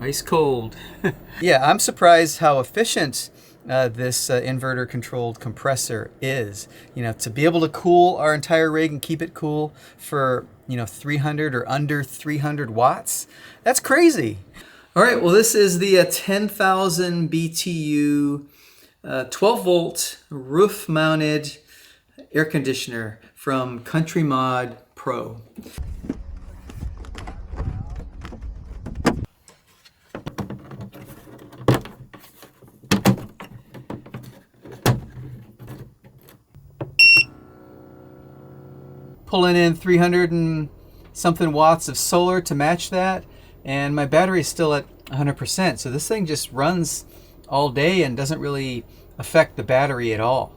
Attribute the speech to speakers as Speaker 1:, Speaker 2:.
Speaker 1: Ice cold.
Speaker 2: Yeah, I'm surprised how efficient this inverter controlled compressor is. You know, to be able to cool our entire rig and keep it cool for, 300 or under 300 watts, that's crazy. All right, well, this is the 10,000 BTU 12 volt roof mounted air conditioner from CountryMod Pro. Pulling in 300 and something watts of solar to match that, and my battery is still at 100%, so this thing just runs all day and doesn't really affect the battery at all.